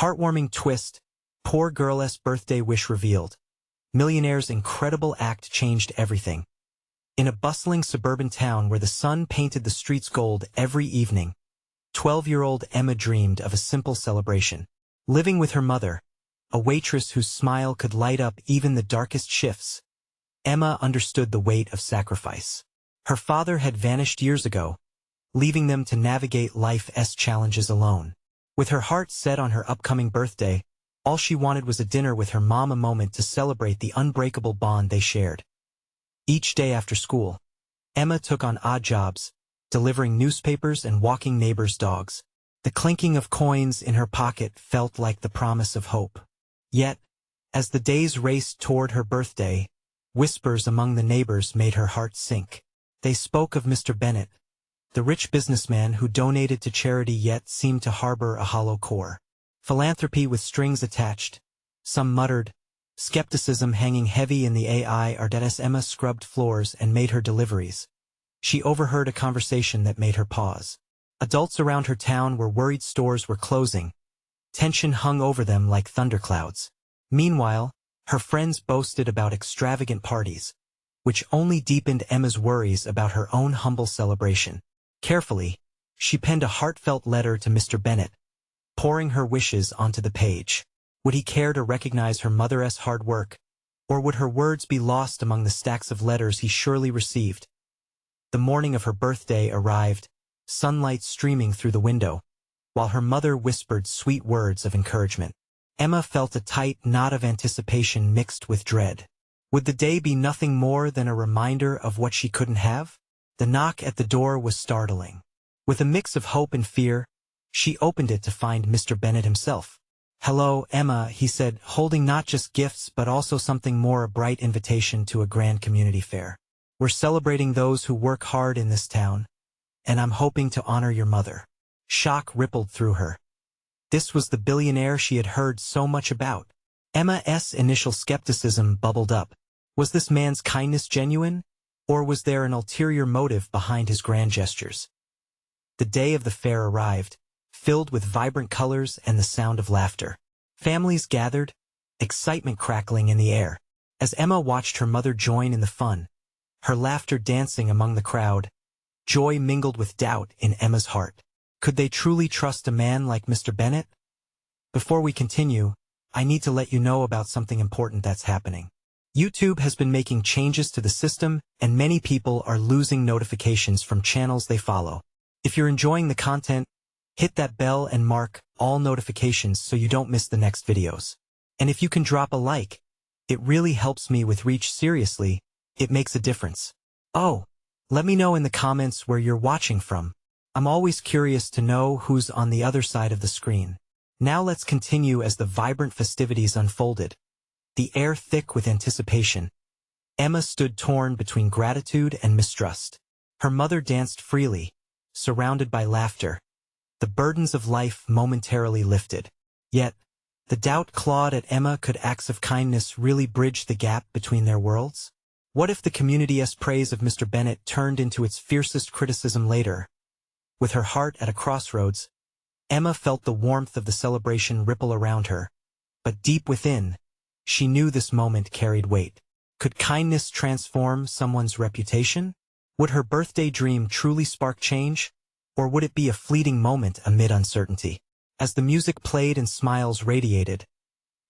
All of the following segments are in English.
Heartwarming twist, poor girl's birthday wish revealed. Millionaire's incredible act changed everything. In a bustling suburban town where the sun painted the streets gold every evening, 12-year-old Emma dreamed of a simple celebration. Living with her mother, a waitress whose smile could light up even the darkest shifts, Emma understood the weight of sacrifice. Her father had vanished years ago, leaving them to navigate life's challenges alone. With her heart set on her upcoming birthday, all she wanted was a dinner with her mom, a moment to celebrate the unbreakable bond they shared. Each day after school, Emma took on odd jobs, delivering newspapers and walking neighbors' dogs. The clinking of coins in her pocket felt like the promise of hope. Yet, as the days raced toward her birthday, whispers among the neighbors made her heart sink. They spoke of Mr. Bennett, the rich businessman who donated to charity yet seemed to harbor a hollow core. Philanthropy with strings attached, some muttered, skepticism hanging heavy in the air as Emma scrubbed floors and made her deliveries. She overheard a conversation that made her pause. Adults around her town were worried stores were closing. Tension hung over them like thunderclouds. Meanwhile, her friends boasted about extravagant parties, which only deepened Emma's worries about her own humble celebration. Carefully, she penned a heartfelt letter to Mr. Bennett, pouring her wishes onto the page. Would he care to recognize her mother's hard work, or would her words be lost among the stacks of letters he surely received? The morning of her birthday arrived, sunlight streaming through the window, while her mother whispered sweet words of encouragement. Emma felt a tight knot of anticipation mixed with dread. Would the day be nothing more than a reminder of what she couldn't have? The knock at the door was startling. With a mix of hope and fear, she opened it to find Mr. Bennett himself. "Hello, Emma," he said, holding not just gifts but also something more, a bright invitation to a grand community fair. "We're celebrating those who work hard in this town, and I'm hoping to honor your mother." Shock rippled through her. This was the billionaire she had heard so much about. Emma's initial skepticism bubbled up. Was this man's kindness genuine, or was there an ulterior motive behind his grand gestures? The day of the fair arrived, filled with vibrant colors and the sound of laughter. Families gathered, excitement crackling in the air. As Emma watched her mother join in the fun, her laughter dancing among the crowd, joy mingled with doubt in Emma's heart. Could they truly trust a man like Mr. Bennett? Before we continue, I need to let you know about something important that's happening. YouTube has been making changes to the system, and many people are losing notifications from channels they follow. If you're enjoying the content, hit that bell and mark all notifications so you don't miss the next videos. And if you can drop a like, it really helps me with reach. Seriously, it makes a difference. Oh, let me know in the comments where you're watching from. I'm always curious to know who's on the other side of the screen. Now let's continue as the vibrant festivities unfolded. The air thick with anticipation, Emma stood torn between gratitude and mistrust. Her mother danced freely, surrounded by laughter. The burdens of life momentarily lifted. Yet, the doubt clawed at Emma. Could acts of kindness really bridge the gap between their worlds? What if the community's praise of Mr. Bennett turned into its fiercest criticism later? With her heart at a crossroads, Emma felt the warmth of the celebration ripple around her. But deep within, she knew this moment carried weight. Could kindness transform someone's reputation? Would her birthday dream truly spark change? Or would it be a fleeting moment amid uncertainty? As the music played and smiles radiated,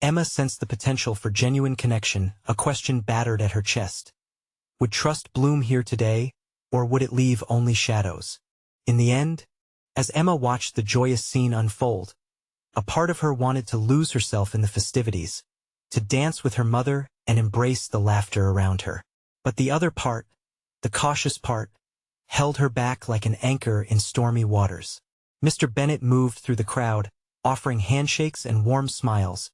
Emma sensed the potential for genuine connection, a question battered at her chest. Would trust bloom here today, or would it leave only shadows? In the end, as Emma watched the joyous scene unfold, a part of her wanted to lose herself in the festivities, to dance with her mother and embrace the laughter around her. But the other part, the cautious part, held her back like an anchor in stormy waters. Mr. Bennett moved through the crowd, offering handshakes and warm smiles,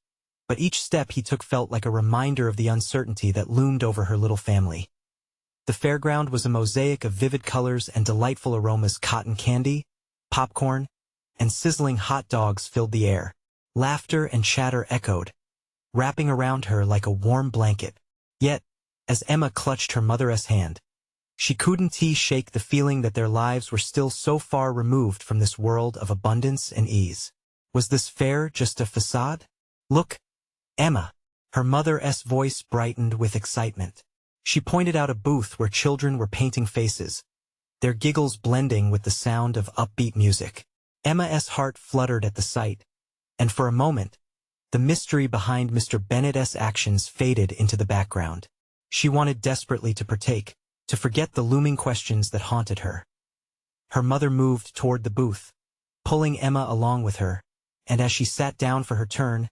but each step he took felt like a reminder of the uncertainty that loomed over her little family. The fairground was a mosaic of vivid colors and delightful aromas. Cotton candy, popcorn, and sizzling hot dogs filled the air. Laughter and chatter echoed, wrapping around her like a warm blanket. Yet, as Emma clutched her mother's hand, she couldn't shake the feeling that their lives were still so far removed from this world of abundance and ease. Was this fair just a facade? Look, Emma. Her mother's voice brightened with excitement. She pointed out a booth where children were painting faces, their giggles blending with the sound of upbeat music. Emma's heart fluttered at the sight, and for a moment, the mystery behind Mr. Bennett's actions faded into the background. She wanted desperately to partake, to forget the looming questions that haunted her. Her mother moved toward the booth, pulling Emma along with her, and as she sat down for her turn,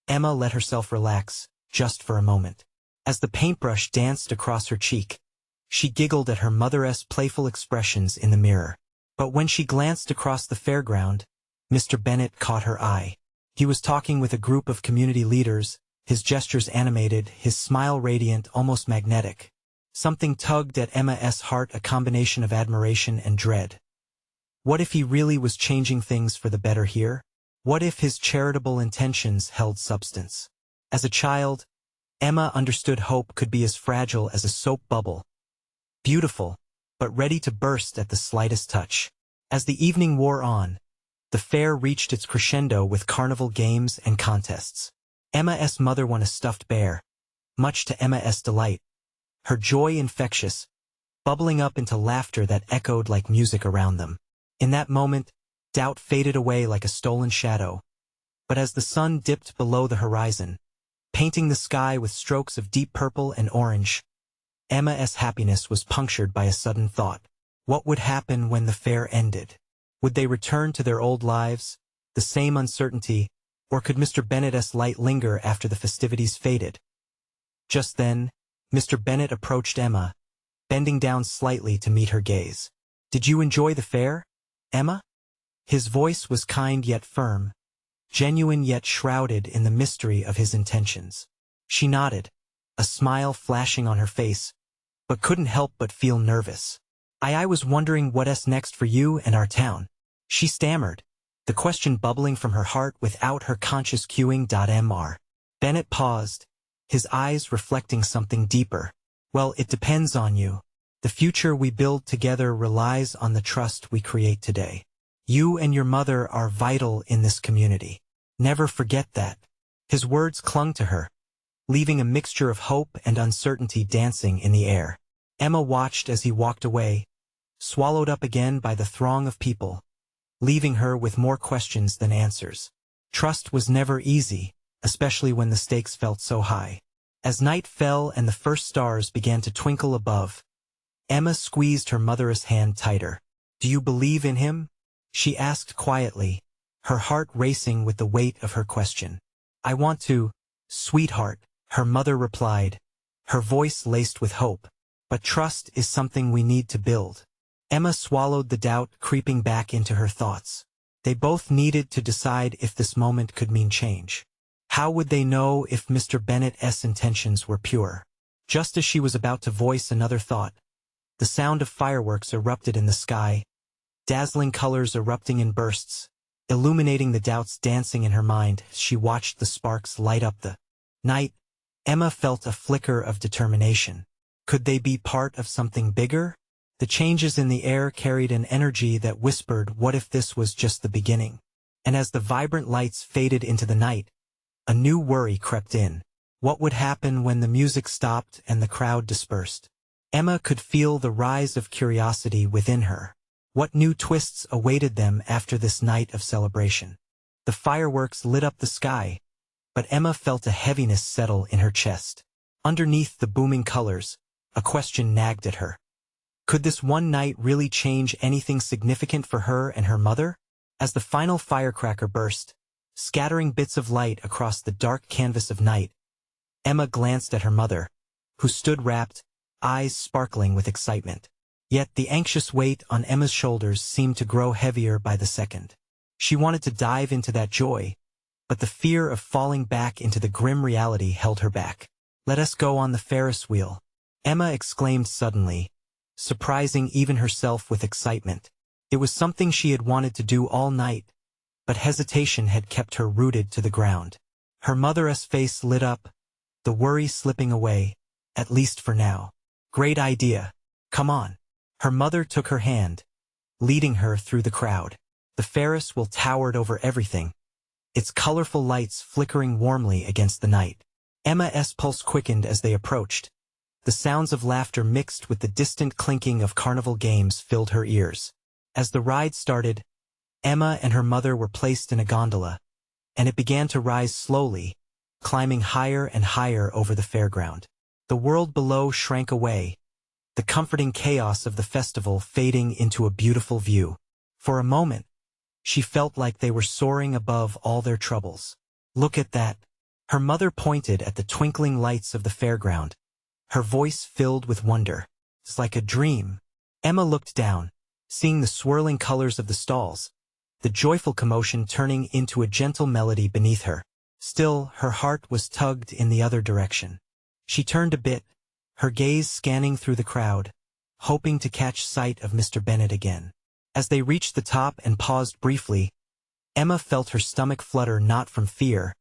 Emma let herself relax, just for a moment. As the paintbrush danced across her cheek, she giggled at her mother's playful expressions in the mirror. But when she glanced across the fairground, Mr. Bennett caught her eye. He was talking with a group of community leaders, his gestures animated, his smile radiant, almost magnetic. Something tugged at Emma's heart, a combination of admiration and dread. What if he really was changing things for the better here? What if his charitable intentions held substance? As a child, Emma understood hope could be as fragile as a soap bubble. Beautiful, but ready to burst at the slightest touch. As the evening wore on, the fair reached its crescendo with carnival games and contests. Emma's mother won a stuffed bear, much to Emma's delight, her joy infectious, bubbling up into laughter that echoed like music around them. In that moment, doubt faded away like a stolen shadow. But as the sun dipped below the horizon, painting the sky with strokes of deep purple and orange, Emma's happiness was punctured by a sudden thought. What would happen when the fair ended? Would they return to their old lives, the same uncertainty, or could Mr. Bennett's light linger after the festivities faded? Just then, Mr. Bennett approached Emma, bending down slightly to meet her gaze. "Did you enjoy the fair, Emma?" His voice was kind yet firm, genuine yet shrouded in the mystery of his intentions. She nodded, a smile flashing on her face, but couldn't help but feel nervous. I was wondering what's next for you and our town," she stammered, the question bubbling from her heart without her conscious cueing. Mr. Bennett paused, his eyes reflecting something deeper. "Well, it depends on you. The future we build together relies on the trust we create today. You and your mother are vital in this community. Never forget that." His words clung to her, leaving a mixture of hope and uncertainty dancing in the air. Emma watched as he walked away, swallowed up again by the throng of people, leaving her with more questions than answers. Trust was never easy, especially when the stakes felt so high. As night fell and the first stars began to twinkle above, Emma squeezed her mother's hand tighter. "Do you believe in him?" she asked quietly, her heart racing with the weight of her question. "I want to, sweetheart," her mother replied, her voice laced with hope. "But trust is something we need to build." Emma swallowed the doubt creeping back into her thoughts. They both needed to decide if this moment could mean change. How would they know if Mr. Bennett's intentions were pure? Just as she was about to voice another thought, the sound of fireworks erupted in the sky, dazzling colors erupting in bursts, illuminating the doubts dancing in her mind as she watched the sparks light up the night. Emma felt a flicker of determination. Could they be part of something bigger? The changes in the air carried an energy that whispered, what if this was just the beginning? And as the vibrant lights faded into the night, a new worry crept in. What would happen when the music stopped and the crowd dispersed? Emma could feel the rise of curiosity within her. What new twists awaited them after this night of celebration? The fireworks lit up the sky, but Emma felt a heaviness settle in her chest. Underneath the booming colors, a question nagged at her. Could this one night really change anything significant for her and her mother? As the final firecracker burst, scattering bits of light across the dark canvas of night, Emma glanced at her mother, who stood rapt, eyes sparkling with excitement. Yet the anxious weight on Emma's shoulders seemed to grow heavier by the second. She wanted to dive into that joy, but the fear of falling back into the grim reality held her back. "Let us go on the Ferris wheel," Emma exclaimed suddenly, surprising even herself with excitement. It was something she had wanted to do all night, but hesitation had kept her rooted to the ground. Her mother's face lit up, the worry slipping away, at least for now. "Great idea. Come on." Her mother took her hand, leading her through the crowd. The Ferris wheel towered over everything, its colorful lights flickering warmly against the night. Emma's pulse quickened as they approached. The sounds of laughter mixed with the distant clinking of carnival games filled her ears. As the ride started, Emma and her mother were placed in a gondola, and it began to rise slowly, climbing higher and higher over the fairground. The world below shrank away, the comforting chaos of the festival fading into a beautiful view. For a moment, she felt like they were soaring above all their troubles. "Look at that." Her mother pointed at the twinkling lights of the fairground, her voice filled with wonder. "It's like a dream." Emma looked down, seeing the swirling colors of the stalls, the joyful commotion turning into a gentle melody beneath her. Still, her heart was tugged in the other direction. She turned a bit, her gaze scanning through the crowd, hoping to catch sight of Mr. Bennett again. As they reached the top and paused briefly, Emma felt her stomach flutter not from fear,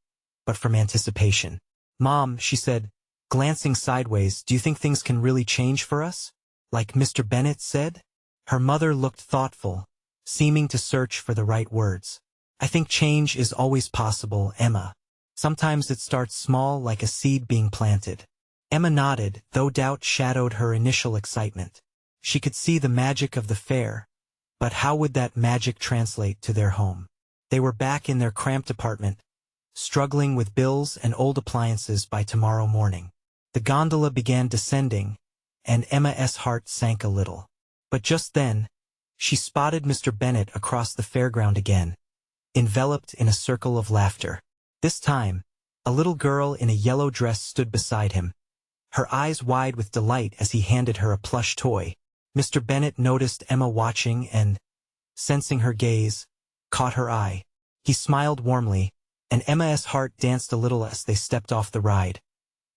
but from anticipation. "Mom," she said, glancing sideways, "do you think things can really change for us? Like Mr. Bennett said?" Her mother looked thoughtful, seeming to search for the right words. "I think change is always possible, Emma. Sometimes it starts small, like a seed being planted." Emma nodded, though doubt shadowed her initial excitement. She could see the magic of the fair, but how would that magic translate to their home? They were back in their cramped apartment, struggling with bills and old appliances by tomorrow morning. The gondola began descending, and Emma's heart sank a little. But just then, she spotted Mr. Bennett across the fairground again, enveloped in a circle of laughter. This time, a little girl in a yellow dress stood beside him, her eyes wide with delight as he handed her a plush toy. Mr. Bennett noticed Emma watching and, sensing her gaze, caught her eye. He smiled warmly, and Emma's heart danced a little as they stepped off the ride.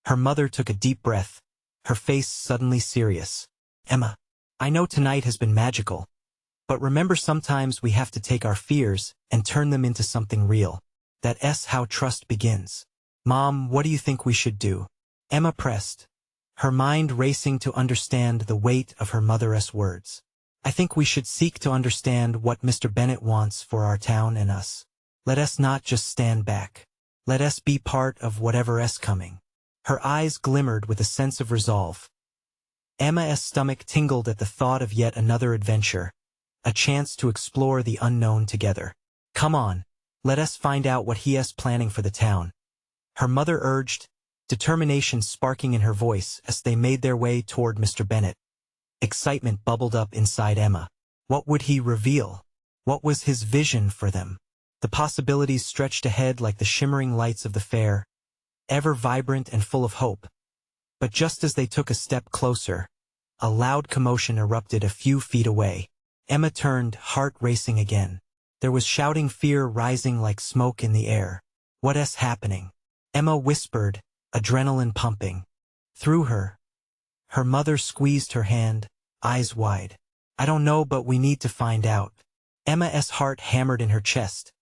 Her mother took a deep breath, her face suddenly serious. "Emma, I know tonight has been magical, but remember sometimes we have to take our fears and turn them into something real. That's how trust begins." "Mom, what do you think we should do?" Emma pressed, her mind racing to understand the weight of her mother's words. "I think we should seek to understand what Mr. Bennett wants for our town and us. Let us not just stand back. Let us be part of whatever's coming." Her eyes glimmered with a sense of resolve. Emma's stomach tingled at the thought of yet another adventure, a chance to explore the unknown together. "Come on, let us find out what he is planning for the town," her mother urged, determination sparking in her voice as they made their way toward Mr. Bennett. Excitement bubbled up inside Emma. What would he reveal? What was his vision for them? The possibilities stretched ahead like the shimmering lights of the fair, ever vibrant and full of hope. But just as they took a step closer, a loud commotion erupted a few feet away. Emma turned, heart racing again. There was shouting, fear rising like smoke in the air. "What's happening?" Emma whispered, adrenaline pumping through her. Her mother squeezed her hand, eyes wide. "I don't know, but we need to find out." Emma's heart hammered in her chest,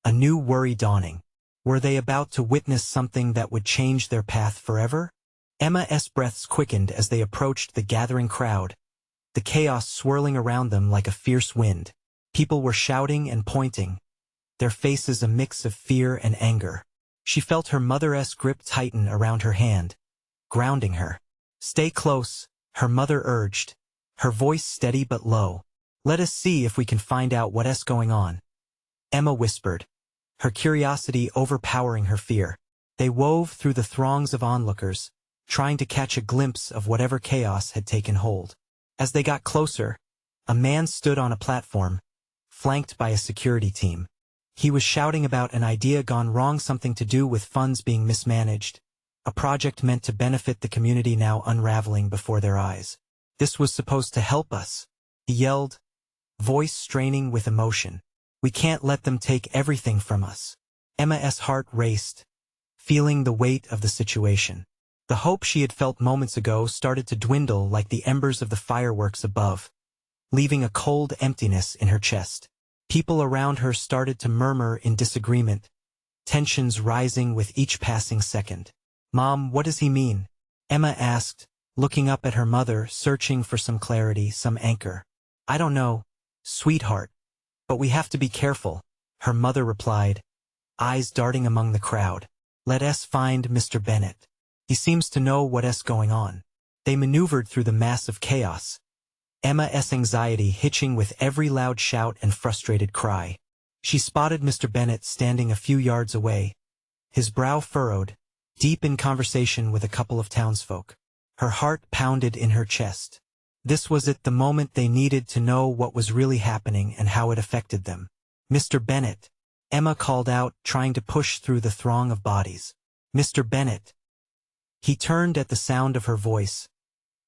a new worry dawning. Were they about to witness something that would change their path forever? Emma's breaths quickened as they approached the gathering crowd, the chaos swirling around them like a fierce wind. People were shouting and pointing, their faces a mix of fear and anger. She felt her mother's grip tighten around her hand, grounding her. "Stay close," her mother urged, her voice steady but low. "Let us see if we can find out what's going on," Emma whispered, her curiosity overpowering her fear. They wove through the throngs of onlookers, trying to catch a glimpse of whatever chaos had taken hold. As they got closer, a man stood on a platform, flanked by a security team. He was shouting about an idea gone wrong, something to do with funds being mismanaged, a project meant to benefit the community now unraveling before their eyes. "This was supposed to help us," he yelled, voice straining with emotion. "We can't let them take everything from us." Emma's heart raced, feeling the weight of the situation. The hope she had felt moments ago started to dwindle like the embers of the fireworks above, leaving a cold emptiness in her chest. People around her started to murmur in disagreement, tensions rising with each passing second. "Mom, what does he mean?" Emma asked, looking up at her mother, searching for some clarity, some anchor. "I don't know, sweetheart, but we have to be careful," her mother replied, eyes darting among the crowd. Let us find Mr. Bennett. He seems to know what's going on. They maneuvered through the mass of chaos, Emma's anxiety hitching with every loud shout and frustrated cry. She spotted Mr. Bennett standing a few yards away, his brow furrowed, deep in conversation with a couple of townsfolk. Her heart pounded in her chest. This was the moment they needed to know what was really happening and how it affected them. Mr. Bennett, Emma called out, trying to push through the throng of bodies. Mr. Bennett. He turned at the sound of her voice,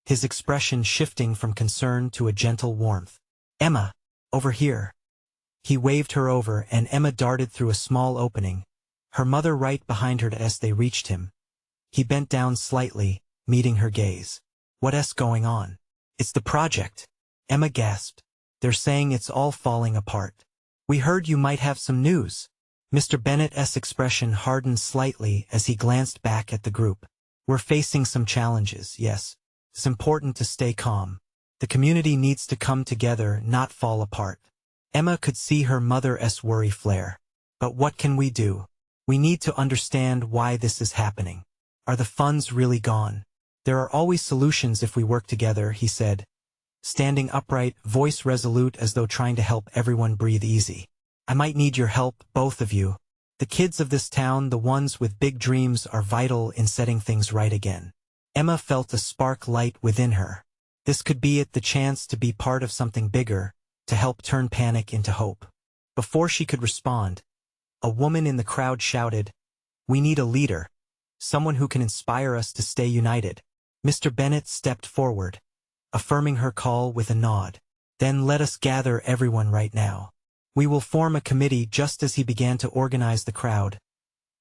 his expression shifting from concern to a gentle warmth. Emma, over here. He waved her over and Emma darted through a small opening, her mother right behind her as they reached him. He bent down slightly, meeting her gaze. What's going on? It's the project. Emma gasped. They're saying it's all falling apart. We heard you might have some news. Mr. Bennett's expression hardened slightly as he glanced back at the group. We're facing some challenges, yes. It's important to stay calm. The community needs to come together, not fall apart. Emma could see her mother's worry flare. But what can we do? We need to understand why this is happening. Are the funds really gone? There are always solutions if we work together, he said, standing upright, voice resolute as though trying to help everyone breathe easy. I might need your help, both of you. The kids of this town, the ones with big dreams, are vital in setting things right again. Emma felt a spark light within her. This could be the chance to be part of something bigger, to help turn panic into hope. Before she could respond, a woman in the crowd shouted, "We need a leader, someone who can inspire us to stay united." Mr. Bennett stepped forward, affirming her call with a nod. Then let us gather everyone right now. We will form a committee. Just as he began to organize the crowd,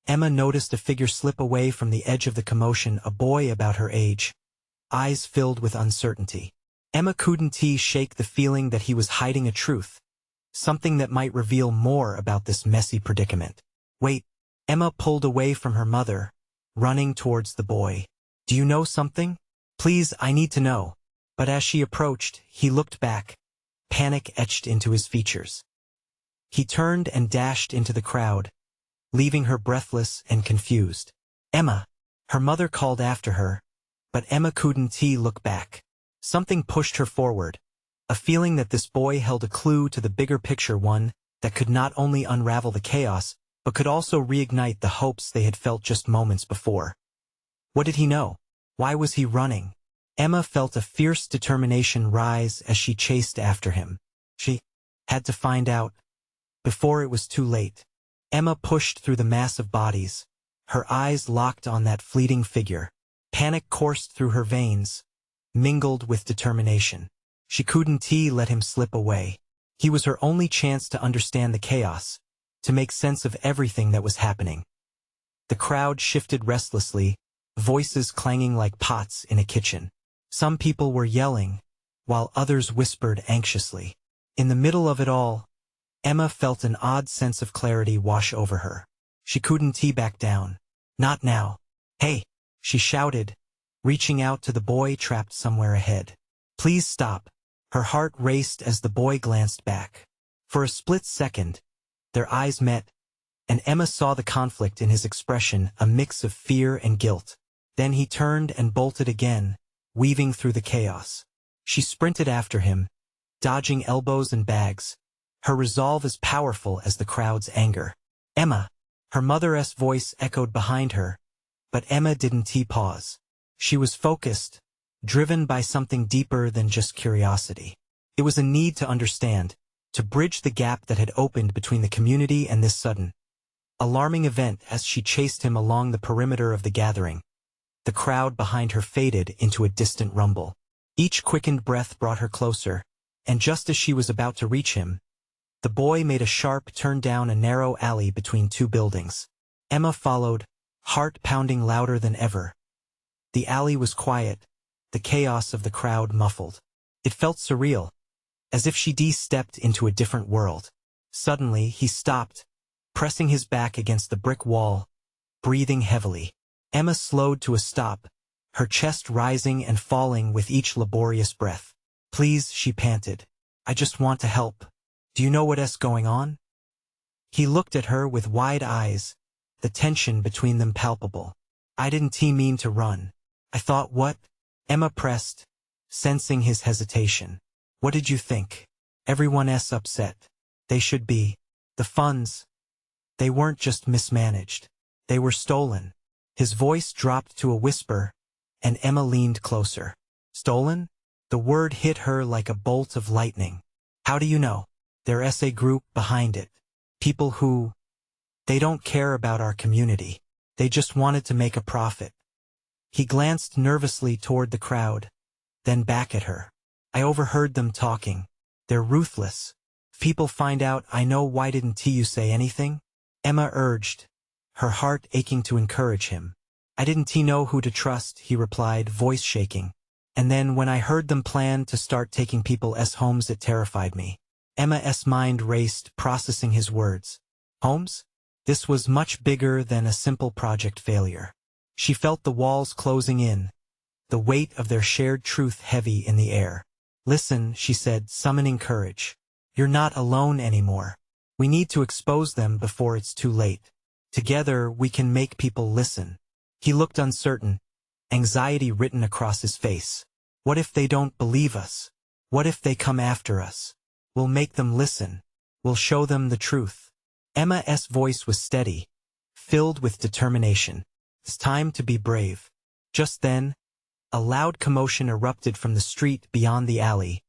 Emma noticed a figure slip away from the edge of the commotion, a boy about her age, eyes filled with uncertainty. Emma couldn't shake the feeling that he was hiding a truth, something that might reveal more about this messy predicament. Wait, Emma pulled away from her mother, running towards the boy. Do you know something? Please, I need to know. But as she approached, he looked back, panic etched into his features. He turned and dashed into the crowd, leaving her breathless and confused. Emma! Her mother called after her, but Emma couldn't look back. Something pushed her forward, a feeling that this boy held a clue to the bigger picture, one that could not only unravel the chaos, but could also reignite the hopes they had felt just moments before. What did he know? Why was he running? Emma felt a fierce determination rise as she chased after him. She had to find out before it was too late. Emma pushed through the mass of bodies, her eyes locked on that fleeting figure. Panic coursed through her veins, mingled with determination. She couldn't let him slip away. He was her only chance to understand the chaos, to make sense of everything that was happening. The crowd shifted restlessly, voices clanging like pots in a kitchen. Some people were yelling, while others whispered anxiously. In the middle of it all, Emma felt an odd sense of clarity wash over her. She couldn't back down. Not now. Hey! She shouted, reaching out to the boy trapped somewhere ahead. Please stop. Her heart raced as the boy glanced back. For a split second, their eyes met, and Emma saw the conflict in his expression, a mix of fear and guilt. Then he turned and bolted again, weaving through the chaos. She sprinted after him, dodging elbows and bags, her resolve as powerful as the crowd's anger. Emma! Her mother's voice echoed behind her, but Emma didn't pause. She was focused, driven by something deeper than just curiosity. It was a need to understand, to bridge the gap that had opened between the community and this sudden, alarming event. As she chased him along the perimeter of the gathering, the crowd behind her faded into a distant rumble. Each quickened breath brought her closer, and just as she was about to reach him, the boy made a sharp turn down a narrow alley between two buildings. Emma followed, heart pounding louder than ever. The alley was quiet, the chaos of the crowd muffled. It felt surreal, as if she stepped into a different world. Suddenly, he stopped, pressing his back against the brick wall, breathing heavily. Emma slowed to a stop, her chest rising and falling with each laborious breath. Please, she panted. I just want to help. Do you know what's going on? He looked at her with wide eyes, the tension between them palpable. I didn't mean to run. I thought what? Emma pressed, sensing his hesitation. What did you think? Everyone's upset. They should be. The funds. They weren't just mismanaged. They were stolen. His voice dropped to a whisper, and Emma leaned closer. Stolen? The word hit her like a bolt of lightning. How do you know? There's a group behind it. People who... They don't care about our community. They just wanted to make a profit. He glanced nervously toward the crowd, then back at her. I overheard them talking. They're ruthless. If people find out I know, why didn't you say anything? Emma urged, her heart aching to encourage him. I didn't know who to trust, he replied, voice shaking. And then when I heard them plan to start taking people's homes, it terrified me. Emma's mind raced, processing his words. Homes? This was much bigger than a simple project failure. She felt the walls closing in, the weight of their shared truth heavy in the air. Listen, she said, summoning courage. You're not alone anymore. We need to expose them before it's too late. Together we can make people listen. He looked uncertain, anxiety written across his face. What if they don't believe us? What if they come after us? We'll make them listen. We'll show them the truth. Emma's voice was steady, filled with determination. It's time to be brave. Just then, a loud commotion erupted from the street beyond the alley,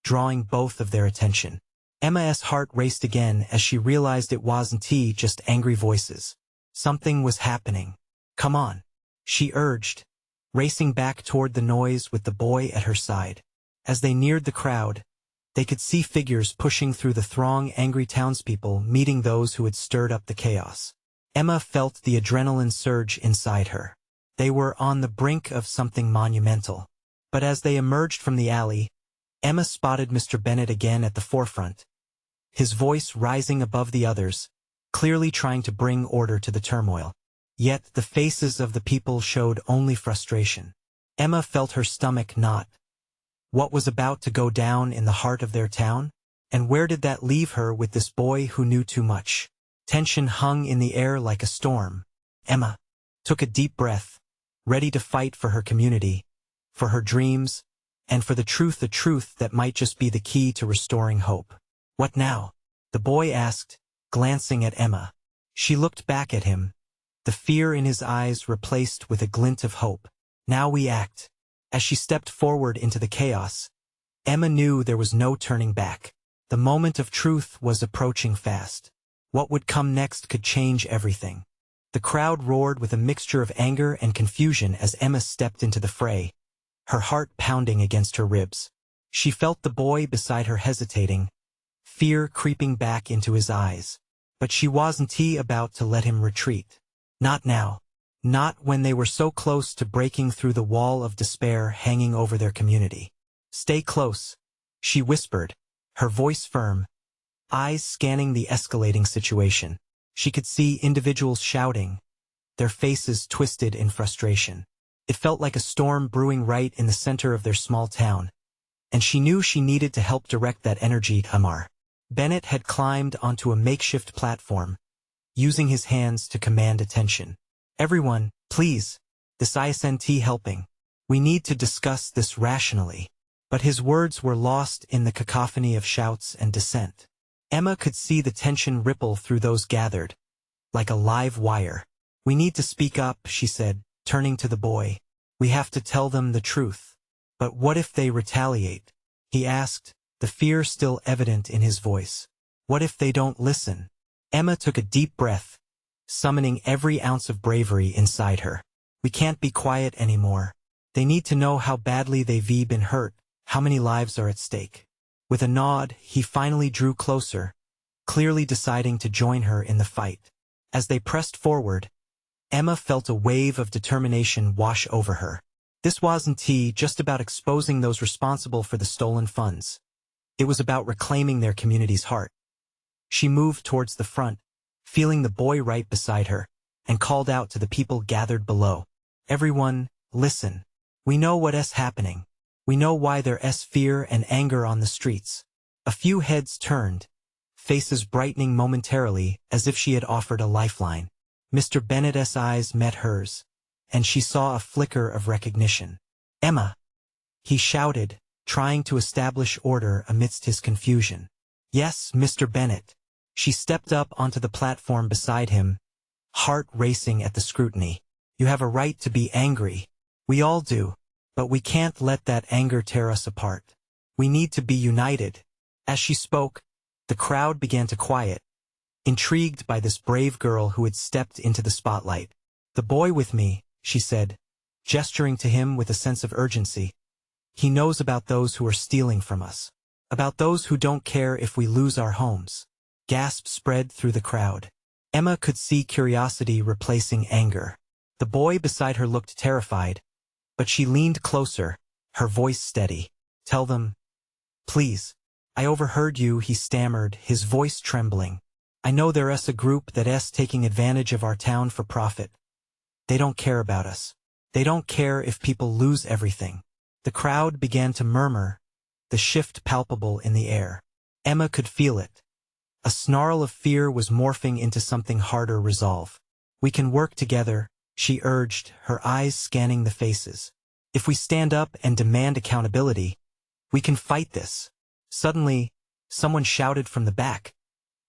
drawing both of their attention. Emma's heart raced again as she realized it wasn't just angry voices. Something was happening. Come on, she urged, racing back toward the noise with the boy at her side. As they neared the crowd, they could see figures pushing through the throng, angry townspeople meeting those who had stirred up the chaos. Emma felt the adrenaline surge inside her. They were on the brink of something monumental. But as they emerged from the alley, Emma spotted Mr. Bennett again at the forefront, his voice rising above the others, clearly trying to bring order to the turmoil. Yet the faces of the people showed only frustration. Emma felt her stomach knot. What was about to go down in the heart of their town? And where did that leave her with this boy who knew too much? Tension hung in the air like a storm. Emma took a deep breath, ready to fight for her community, for her dreams, and for the truth that might just be the key to restoring hope. What now? The boy asked, glancing at Emma. She looked back at him, the fear in his eyes replaced with a glint of hope. Now we act. As she stepped forward into the chaos, Emma knew there was no turning back. The moment of truth was approaching fast. What would come next could change everything. The crowd roared with a mixture of anger and confusion as Emma stepped into the fray, her heart pounding against her ribs. She felt the boy beside her hesitating, fear creeping back into his eyes. But she wasn't about to let him retreat. Not now. Not when they were so close to breaking through the wall of despair hanging over their community. Stay close, she whispered, her voice firm, eyes scanning the escalating situation. She could see individuals shouting, their faces twisted in frustration. It felt like a storm brewing right in the center of their small town, and she knew she needed to help direct that energy. Bennett had climbed onto a makeshift platform, using his hands to command attention. Everyone, please, this isn't helping. We need to discuss this rationally. But his words were lost in the cacophony of shouts and dissent. Emma could see the tension ripple through those gathered, like a live wire. We need to speak up, she said, turning to the boy. We have to tell them the truth. But what if they retaliate? He asked, the fear still evident in his voice. What if they don't listen? Emma took a deep breath, summoning every ounce of bravery inside her. We can't be quiet anymore. They need to know how badly they've been hurt, how many lives are at stake. With a nod, he finally drew closer, clearly deciding to join her in the fight. As they pressed forward, Emma felt a wave of determination wash over her. This wasn't just about exposing those responsible for the stolen funds. It was about reclaiming their community's heart. She moved towards the front, feeling the boy right beside her, and called out to the people gathered below. Everyone, listen. We know what's happening. We know why there's fear and anger on the streets. A few heads turned, faces brightening momentarily as if she had offered a lifeline. Mr. Bennett's eyes met hers, and she saw a flicker of recognition. "Emma!" he shouted, trying to establish order amidst his confusion. "Yes, Mr. Bennett." She stepped up onto the platform beside him, heart racing at the scrutiny. "You have a right to be angry. We all do. But we can't let that anger tear us apart. We need to be united." As she spoke, the crowd began to quiet, intrigued by this brave girl who had stepped into the spotlight. "The boy with me," she said, gesturing to him with a sense of urgency. "He knows about those who are stealing from us. About those who don't care if we lose our homes." Gasps spread through the crowd. Emma could see curiosity replacing anger. The boy beside her looked terrified, but she leaned closer, her voice steady. "Tell them, please. I overheard you," he stammered, his voice trembling. "I know there's a group that's taking advantage of our town for profit. They don't care about us. They don't care if people lose everything." The crowd began to murmur, the shift palpable in the air. Emma could feel it. A snarl of fear was morphing into something harder resolve. "We can work together," she urged, her eyes scanning the faces. "If we stand up and demand accountability, we can fight this." Suddenly, someone shouted from the back.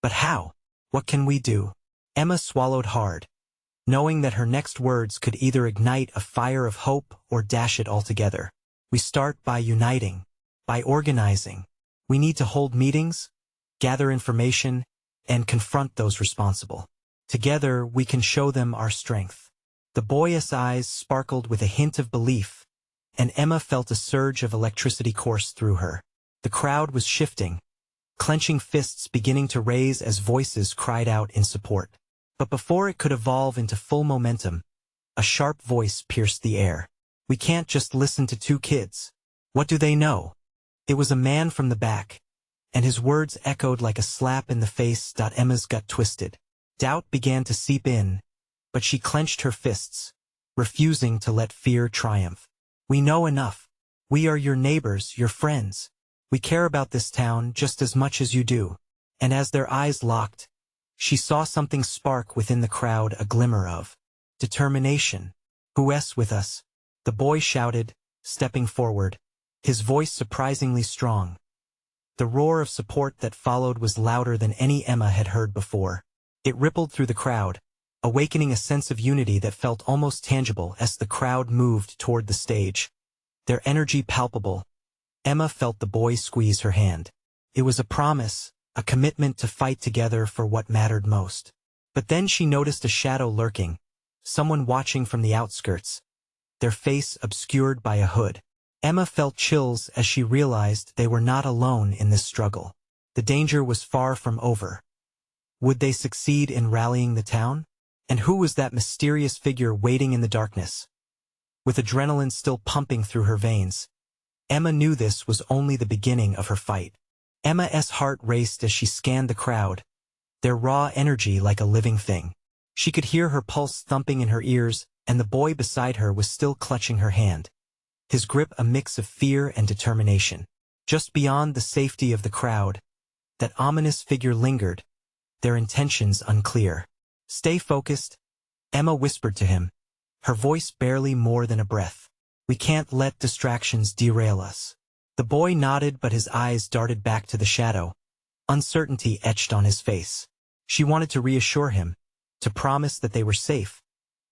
"But how? What can we do?" Emma swallowed hard, knowing that her next words could either ignite a fire of hope or dash it altogether. "We start by uniting, by organizing. We need to hold meetings, gather information, and confront those responsible. Together, we can show them our strength." The boy's eyes sparkled with a hint of belief, and Emma felt a surge of electricity course through her. The crowd was shifting, clenching fists beginning to raise as voices cried out in support. But before it could evolve into full momentum, a sharp voice pierced the air. "We can't just listen to two kids. What do they know?" It was a man from the back, and his words echoed like a slap in the face. Emma's gut twisted. Doubt began to seep in, but she clenched her fists, refusing to let fear triumph. "We know enough. We are your neighbors, your friends. We care about this town just as much as you do." And as their eyes locked, she saw something spark within the crowd, a glimmer of determination. "Who's with us?" the boy shouted, stepping forward, his voice surprisingly strong. The roar of support that followed was louder than any Emma had heard before. It rippled through the crowd, awakening a sense of unity that felt almost tangible as the crowd moved toward the stage, their energy palpable. Emma felt the boy squeeze her hand. It was a promise, a commitment to fight together for what mattered most. But then she noticed a shadow lurking, someone watching from the outskirts, their face obscured by a hood. Emma felt chills as she realized they were not alone in this struggle. The danger was far from over. Would they succeed in rallying the town? And who was that mysterious figure waiting in the darkness? With adrenaline still pumping through her veins, Emma knew this was only the beginning of her fight. Emma's heart raced as she scanned the crowd, their raw energy like a living thing. She could hear her pulse thumping in her ears, and the boy beside her was still clutching her hand, his grip a mix of fear and determination. Just beyond the safety of the crowd, that ominous figure lingered, their intentions unclear. "Stay focused," Emma whispered to him, her voice barely more than a breath. "We can't let distractions derail us." The boy nodded, but his eyes darted back to the shadow, uncertainty etched on his face. She wanted to reassure him, to promise that they were safe,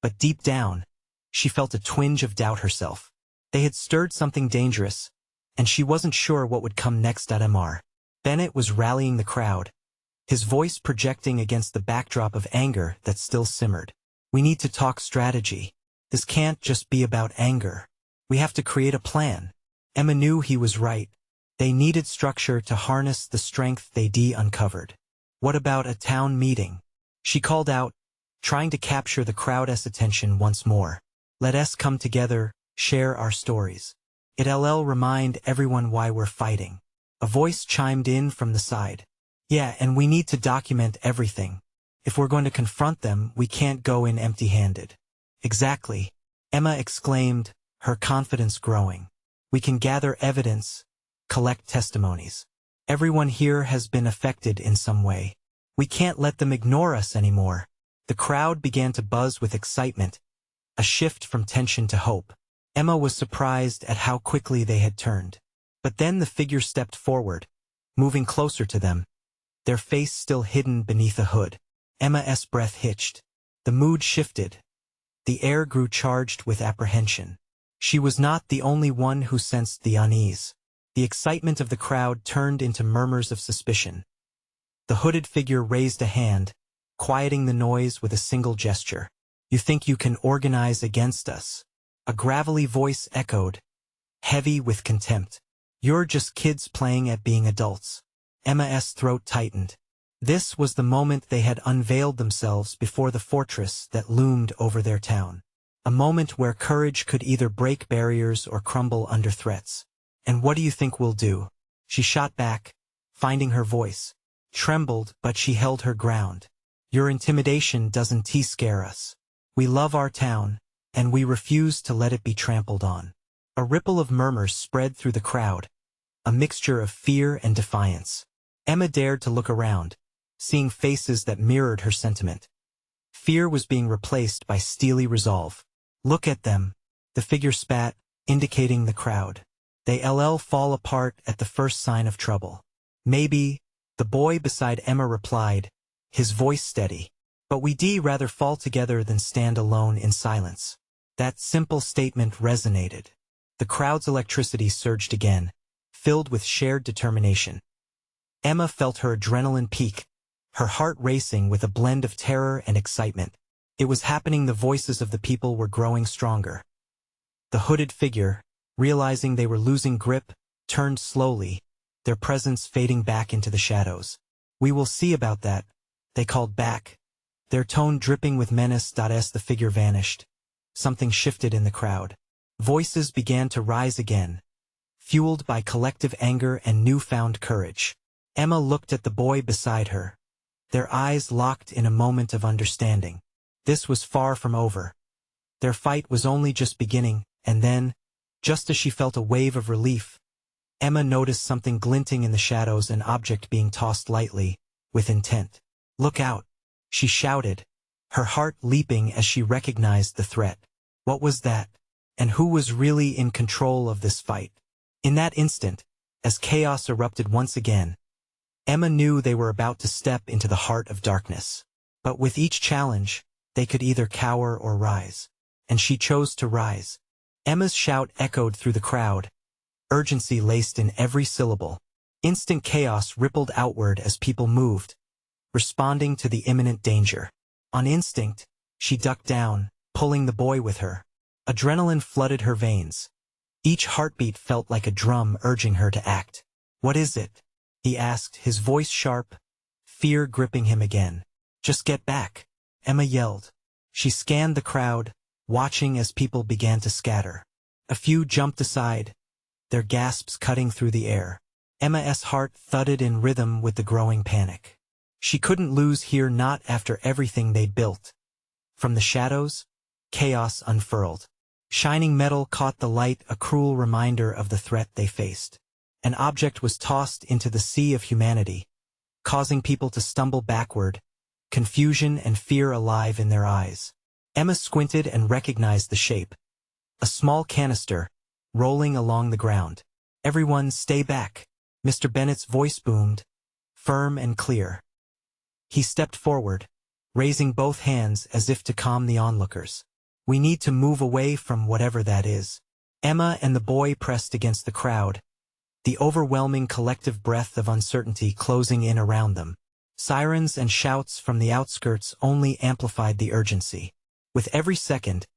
but deep down, she felt a twinge of doubt herself. They had stirred something dangerous, and she wasn't sure what would come next. Mr. Bennett was rallying the crowd, his voice projecting against the backdrop of anger that still simmered. "We need to talk strategy. This can't just be about anger. We have to create a plan." Emma knew he was right. They needed structure to harness the strength they'd uncovered. "What about a town meeting?" she called out, trying to capture the crowd's attention once more. "Let us come together, share our stories. It'll remind everyone why we're fighting." A voice chimed in from the side. "Yeah, and we need to document everything. If we're going to confront them, we can't go in empty-handed." "Exactly," Emma exclaimed, her confidence growing. "We can gather evidence, collect testimonies. Everyone here has been affected in some way. We can't let them ignore us anymore. The crowd began to buzz with excitement, a shift from tension to hope. Emma was surprised at how quickly they had turned. But then the figure stepped forward, moving closer to them, their face still hidden beneath a hood. Emma's breath hitched. The mood shifted. The air grew charged with apprehension. She was not the only one who sensed the unease. The excitement of the crowd turned into murmurs of suspicion. The hooded figure raised a hand, quieting the noise with a single gesture. "You think you can organize against us?" A gravelly voice echoed, heavy with contempt. "You're just kids playing at being adults." Emma's throat tightened. This was the moment they had unveiled themselves before the fortress that loomed over their town. A moment where courage could either break barriers or crumble under threats. "And what do you think we'll do?" She shot back, finding her voice. Trembled, but she held her ground. "Your intimidation doesn't scare us. We love our town, and we refuse to let it be trampled on." A ripple of murmurs spread through the crowd, a mixture of fear and defiance. Emma dared to look around, seeing faces that mirrored her sentiment. Fear was being replaced by steely resolve. "Look at them," the figure spat, indicating the crowd. "They'll fall apart at the first sign of trouble." "Maybe," the boy beside Emma replied, his voice steady. "But we'd rather fall together than stand alone in silence." That simple statement resonated. The crowd's electricity surged again, filled with shared determination. Emma felt her adrenaline peak, her heart racing with a blend of terror and excitement. It was happening. The voices of the people were growing stronger. The hooded figure, realizing they were losing grip, turned slowly, their presence fading back into the shadows. "We will see about that," they called back, their tone dripping with menace. As the figure vanished, something shifted in the crowd. Voices began to rise again, fueled by collective anger and newfound courage. Emma looked at the boy beside her, their eyes locked in a moment of understanding. This was far from over. Their fight was only just beginning, and then, just as she felt a wave of relief, Emma noticed something glinting in the shadows, an object being tossed lightly, with intent. "Look out!" she shouted, her heart leaping as she recognized the threat. What was that? And who was really in control of this fight? In that instant, as chaos erupted once again, Emma knew they were about to step into the heart of darkness. But with each challenge, they could either cower or rise. And she chose to rise. Emma's shout echoed through the crowd, urgency laced in every syllable. Instant chaos rippled outward as people moved, responding to the imminent danger. On instinct, she ducked down, pulling the boy with her. Adrenaline flooded her veins. Each heartbeat felt like a drum urging her to act. "What is it?" he asked, his voice sharp, fear gripping him again. "Just get back," Emma yelled. She scanned the crowd, watching as people began to scatter. A few jumped aside, their gasps cutting through the air. Emma's heart thudded in rhythm with the growing panic. She couldn't lose here, not after everything they built. From the shadows, chaos unfurled. Shining metal caught the light, a cruel reminder of the threat they faced. An object was tossed into the sea of humanity, causing people to stumble backward, confusion and fear alive in their eyes. Emma squinted and recognized the shape. A small canister, rolling along the ground. "Everyone stay back," Mr. Bennett's voice boomed, firm and clear. He stepped forward, raising both hands as if to calm the onlookers. "We need to move away from whatever that is." Emma and the boy pressed against the crowd, the overwhelming collective breath of uncertainty closing in around them. Sirens and shouts from the outskirts only amplified the urgency. With every second,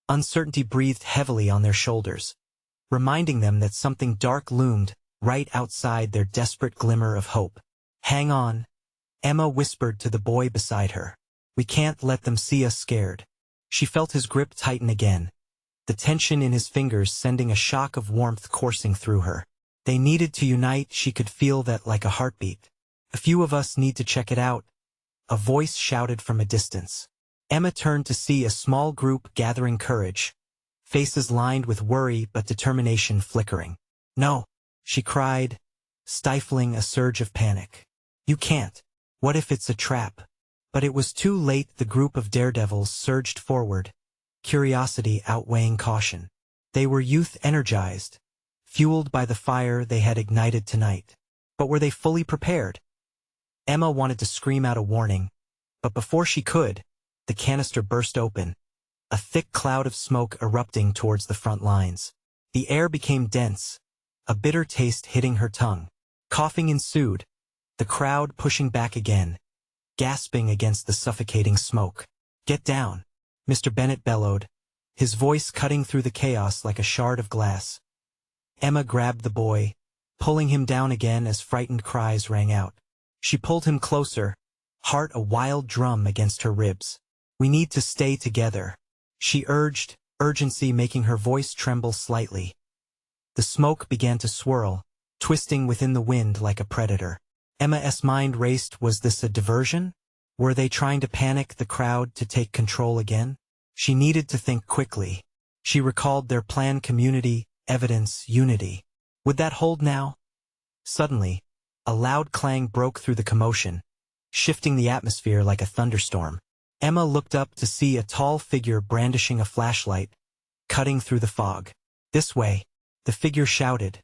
uncertainty breathed heavily on their shoulders, reminding them that something dark loomed right outside their desperate glimmer of hope. "Hang on," Emma whispered to the boy beside her. "We can't let them see us scared." She felt his grip tighten again, the tension in his fingers sending a shock of warmth coursing through her. They needed to unite. She could feel that like a heartbeat. "A few of us need to check it out," a voice shouted from a distance. Emma turned to see a small group gathering courage, faces lined with worry but determination flickering. "No," she cried, stifling a surge of panic. You can't. What if it's a trap? But it was too late. The group of daredevils surged forward, curiosity outweighing caution. They were youth-energized, fueled by the fire they had ignited tonight. But were they fully prepared? Emma wanted to scream out a warning, but before she could, the canister burst open, a thick cloud of smoke erupting towards the front lines. The air became dense, a bitter taste hitting her tongue. Coughing ensued, the crowd pushing back again, gasping against the suffocating smoke. "Get down," Mr. Bennett bellowed, his voice cutting through the chaos like a shard of glass. Emma grabbed the boy, pulling him down again as frightened cries rang out. She pulled him closer, heart a wild drum against her ribs. "We need to stay together," she urged, urgency making her voice tremble slightly. The smoke began to swirl, twisting within the wind like a predator. Emma's mind raced. Was this a diversion? Were they trying to panic the crowd to take control again? She needed to think quickly. She recalled their plan: community, evidence, unity. Would that hold now? Suddenly, a loud clang broke through the commotion, shifting the atmosphere like a thunderstorm. Emma looked up to see a tall figure brandishing a flashlight, cutting through the fog. "This way," the figure shouted,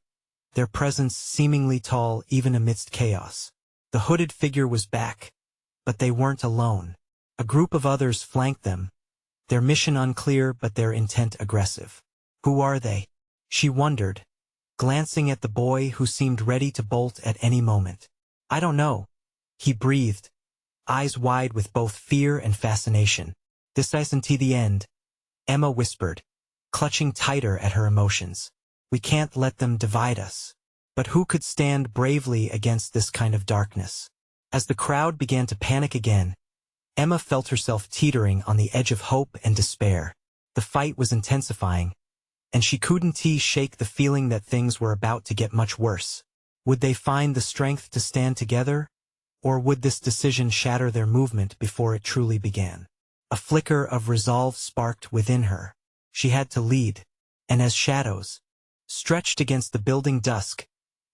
their presence seemingly tall even amidst chaos. The hooded figure was back, but they weren't alone. A group of others flanked them, their mission unclear but their intent aggressive. Who are they? She wondered, glancing at the boy who seemed ready to bolt at any moment. "I don't know," he breathed, eyes wide with both fear and fascination. "This isn't the end," Emma whispered, clutching tighter at her emotions. "We can't let them divide us." But who could stand bravely against this kind of darkness? As the crowd began to panic again, Emma felt herself teetering on the edge of hope and despair. The fight was intensifying, and she couldn't shake the feeling that things were about to get much worse. Would they find the strength to stand together, or would this decision shatter their movement before it truly began? A flicker of resolve sparked within her. She had to lead, and as shadows stretched against the building dusk,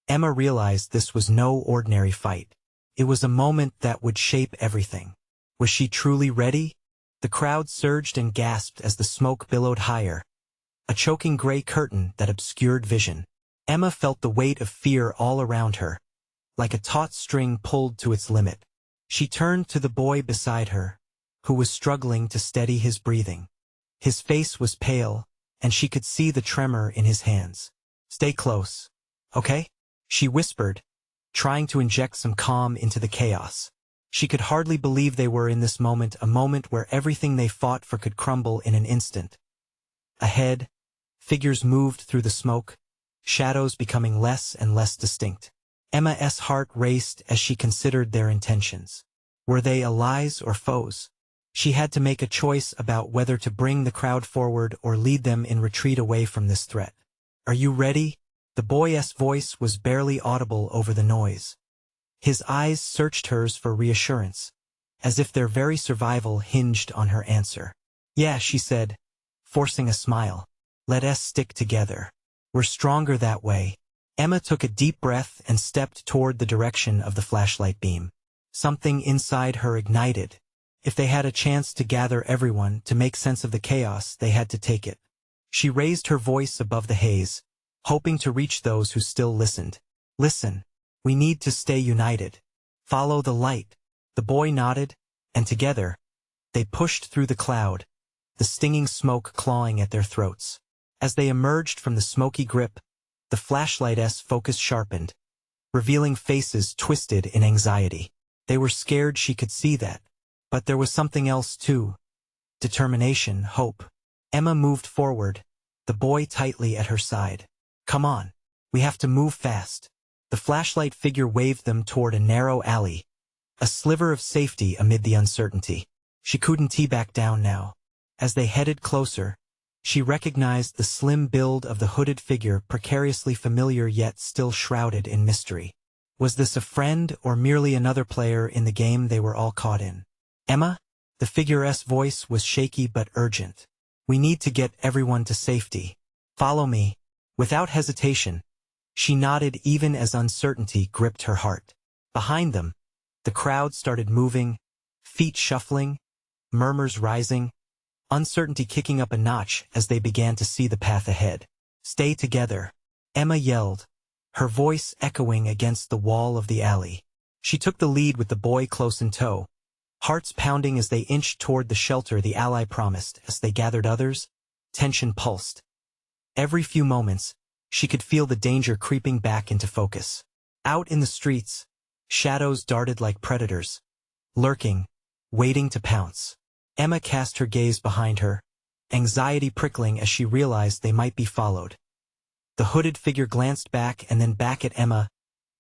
Emma realized this was no ordinary fight. It was a moment that would shape everything. Was she truly ready? The crowd surged and gasped as the smoke billowed higher, a choking gray curtain that obscured vision. Emma felt the weight of fear all around her, like a taut string pulled to its limit. She turned to the boy beside her, who was struggling to steady his breathing. His face was pale, and she could see the tremor in his hands. "Stay close, okay?" she whispered, trying to inject some calm into the chaos. She could hardly believe they were in this moment, a moment where everything they fought for could crumble in an instant. Ahead, figures moved through the smoke, shadows becoming less and less distinct. Emma's heart raced as she considered their intentions. Were they allies or foes? She had to make a choice about whether to bring the crowd forward or lead them in retreat away from this threat. "Are you ready?" The boy's voice was barely audible over the noise. His eyes searched hers for reassurance, as if their very survival hinged on her answer. "Yeah," she said, forcing a smile. "Let us stick together. We're stronger that way." Emma took a deep breath and stepped toward the direction of the flashlight beam. Something inside her ignited. If they had a chance to gather everyone to make sense of the chaos, they had to take it. She raised her voice above the haze, hoping to reach those who still listened. "Listen, we need to stay united. Follow the light." The boy nodded, and together, they pushed through the cloud, the stinging smoke clawing at their throats. As they emerged from the smoky grip, the flashlight's focus sharpened, revealing faces twisted in anxiety. They were scared, she could see that. But there was something else too. Determination, hope. Emma moved forward, the boy tightly at her side. "Come on. We have to move fast." The flashlight figure waved them toward a narrow alley, a sliver of safety amid the uncertainty. She couldn't back down now. As they headed closer, she recognized the slim build of the hooded figure, precariously familiar yet still shrouded in mystery. Was this a friend or merely another player in the game they were all caught in? "Emma?" The figure's voice was shaky but urgent. "We need to get everyone to safety. Follow me." Without hesitation, She nodded even as uncertainty gripped her heart. Behind them, the crowd started moving, feet shuffling, murmurs rising, uncertainty kicking up a notch as they began to see the path ahead. "Stay together," Emma yelled, her voice echoing against the wall of the alley. She took the lead with the boy close in tow, hearts pounding as they inched toward the shelter the ally promised. As they gathered others, tension pulsed. Every few moments, she could feel the danger creeping back into focus. Out in the streets, shadows darted like predators, lurking, waiting to pounce. Emma cast her gaze behind her, anxiety prickling as she realized they might be followed. The hooded figure glanced back and then back at Emma,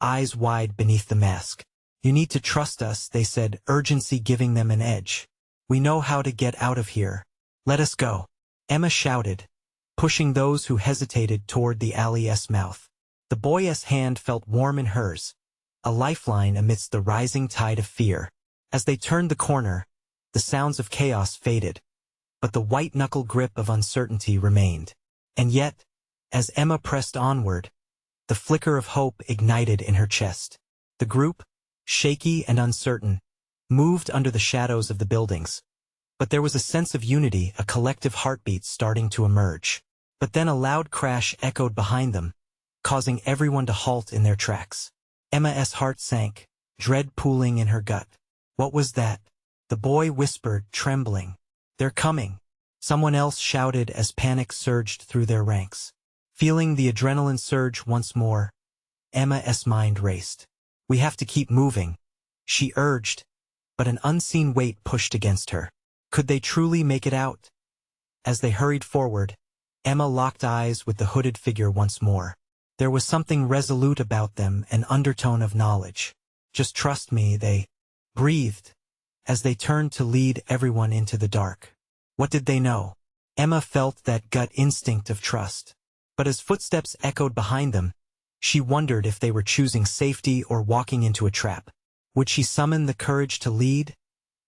eyes wide beneath the mask. "You need to trust us," they said, urgency giving them an edge. "We know how to get out of here. Let us go," Emma shouted, pushing those who hesitated toward the alley's mouth. The boy's hand felt warm in hers, a lifeline amidst the rising tide of fear. As they turned the corner, the sounds of chaos faded, but the white-knuckle grip of uncertainty remained. And yet, as Emma pressed onward, the flicker of hope ignited in her chest. The group, shaky and uncertain, moved under the shadows of the buildings. But there was a sense of unity, a collective heartbeat starting to emerge. But then a loud crash echoed behind them, causing everyone to halt in their tracks. Emma's heart sank, dread pooling in her gut. "What was that?" the boy whispered, trembling. "They're coming," someone else shouted as panic surged through their ranks. Feeling the adrenaline surge once more, Emma's mind raced. "We have to keep moving," she urged, but an unseen weight pushed against her. Could they truly make it out? As they hurried forward, Emma locked eyes with the hooded figure once more. There was something resolute about them, an undertone of knowledge. "Just trust me," they breathed, as they turned to lead everyone into the dark. What did they know? Emma felt that gut instinct of trust. But as footsteps echoed behind them, she wondered if they were choosing safety or walking into a trap. Would she summon the courage to lead?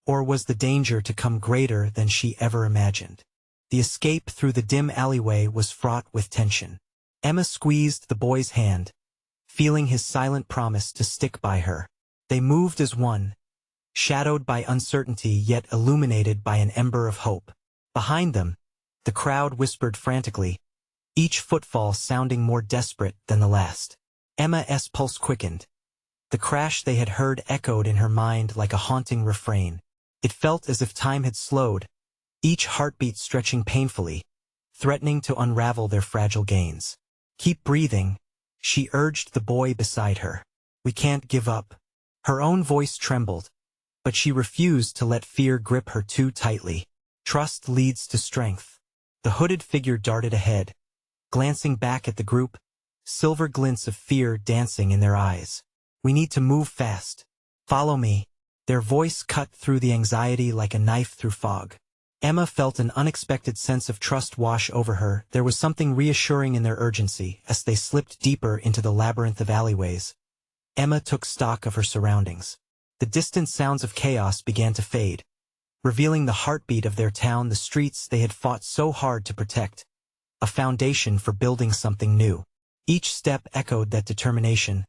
Or was the danger to come greater than she ever imagined? The escape through the dim alleyway was fraught with tension. Emma squeezed the boy's hand, feeling his silent promise to stick by her. They moved as one, shadowed by uncertainty yet illuminated by an ember of hope. Behind them, the crowd whispered frantically, each footfall sounding more desperate than the last. Emma's pulse quickened. The crash they had heard echoed in her mind like a haunting refrain. It felt as if time had slowed, each heartbeat stretching painfully, threatening to unravel their fragile gains. "Keep breathing," she urged the boy beside her. "We can't give up." Her own voice trembled, but she refused to let fear grip her too tightly. Trust leads to strength. The hooded figure darted ahead, glancing back at the group, silver glints of fear dancing in their eyes. "We need to move fast. Follow me." Their voice cut through the anxiety like a knife through fog. Emma felt an unexpected sense of trust wash over her. There was something reassuring in their urgency. As they slipped deeper into the labyrinth of alleyways, Emma took stock of her surroundings. The distant sounds of chaos began to fade, revealing the heartbeat of their town, the streets they had fought so hard to protect, a foundation for building something new. Each step echoed that determination,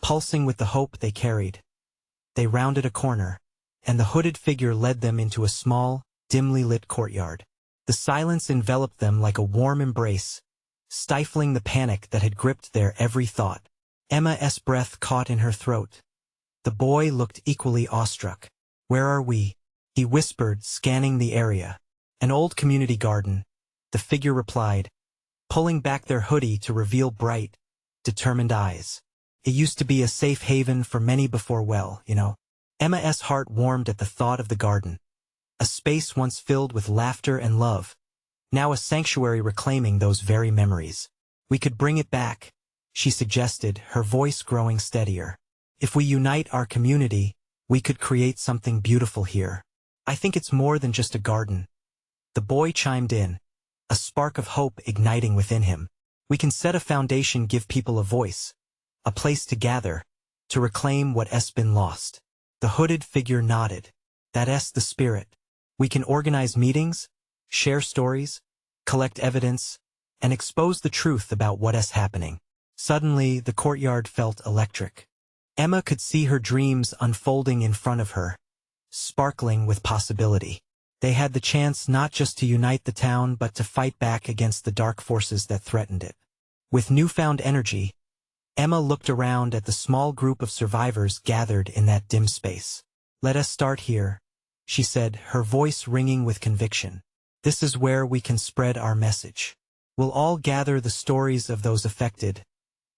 pulsing with the hope they carried. They rounded a corner, and the hooded figure led them into a small, dimly lit courtyard. The silence enveloped them like a warm embrace, stifling the panic that had gripped their every thought. Emma's breath caught in her throat. The boy looked equally awestruck. "Where are we?" he whispered, scanning the area. "An old community garden," the figure replied, pulling back their hoodie to reveal bright, determined eyes. "It used to be a safe haven for many before, well, you know." Emma's heart warmed at the thought of the garden. A space once filled with laughter and love, now a sanctuary reclaiming those very memories. "We could bring it back," she suggested, her voice growing steadier. "If we unite our community, we could create something beautiful here. I think it's more than just a garden." The boy chimed in, a spark of hope igniting within him. "We can set a foundation, give people a voice, a place to gather, to reclaim what has been lost." The hooded figure nodded. "That's the spirit. We can organize meetings, share stories, collect evidence, and expose the truth about what is happening. Suddenly, the courtyard felt electric. Emma could see her dreams unfolding in front of her, sparkling with possibility. They had the chance not just to unite the town but to fight back against the dark forces that threatened it. With newfound energy, Emma looked around at the small group of survivors gathered in that dim space. "Let us start here," she said, her voice ringing with conviction. "This is where we can spread our message. We'll all gather the stories of those affected,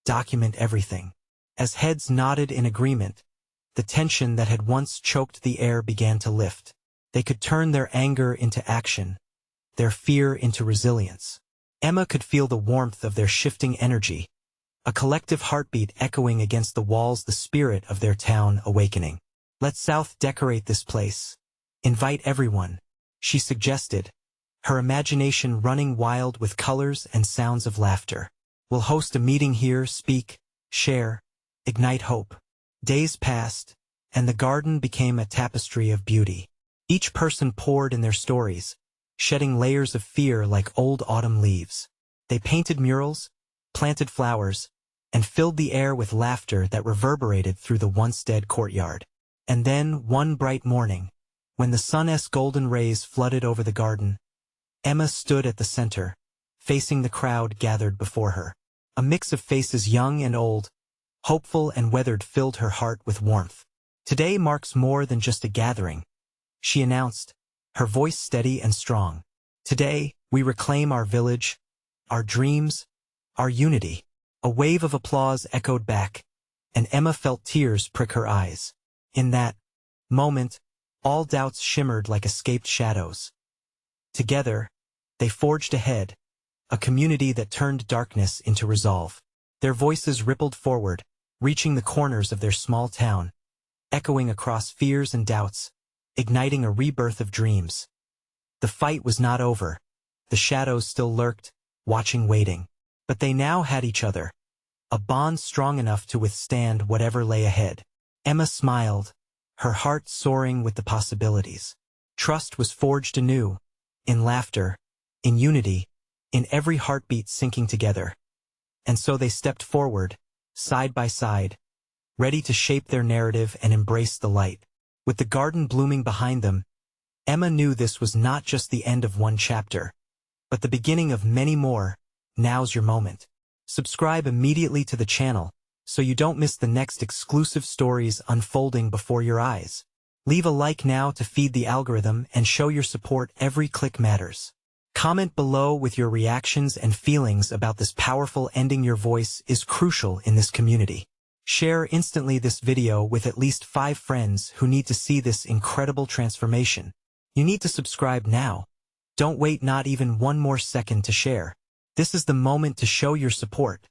document everything." As heads nodded in agreement, the tension that had once choked the air began to lift. They could turn their anger into action, their fear into resilience. Emma could feel the warmth of their shifting energy, a collective heartbeat echoing against the walls, the spirit of their town awakening. "Let South decorate this place. Invite everyone," she suggested, her imagination running wild with colors and sounds of laughter. "We'll host a meeting here, speak, share, ignite hope." Days passed, and the garden became a tapestry of beauty. Each person poured in their stories, shedding layers of fear like old autumn leaves. They painted murals, planted flowers, and filled the air with laughter that reverberated through the once dead courtyard. And then, one bright morning, when the sun's golden rays flooded over the garden, Emma stood at the center, facing the crowd gathered before her. A mix of faces young and old, hopeful and weathered filled her heart with warmth. "Today marks more than just a gathering," she announced, her voice steady and strong. "Today, we reclaim our village, our dreams, our unity." A wave of applause echoed back, and Emma felt tears prick her eyes. In that moment, all doubts shimmered like escaped shadows. Together, they forged ahead, a community that turned darkness into resolve. Their voices rippled forward, reaching the corners of their small town, echoing across fears and doubts, igniting a rebirth of dreams. The fight was not over. The shadows still lurked, watching, waiting. But they now had each other, a bond strong enough to withstand whatever lay ahead. Emma smiled, her heart soaring with the possibilities. Trust was forged anew, in laughter, in unity, in every heartbeat sinking together. And so they stepped forward, side by side, ready to shape their narrative and embrace the light. With the garden blooming behind them, Emma knew this was not just the end of one chapter, but the beginning of many more. Now's your moment. Subscribe immediately to the channel, so you don't miss the next exclusive stories unfolding before your eyes. Leave a like now to feed the algorithm and show your support. Every click matters. Comment below with your reactions and feelings about this powerful ending. Your voice is crucial in this community. Share instantly this video with at least 5 friends who need to see this incredible transformation. You need to subscribe now. Don't wait not even one more second to share. This is the moment to show your support.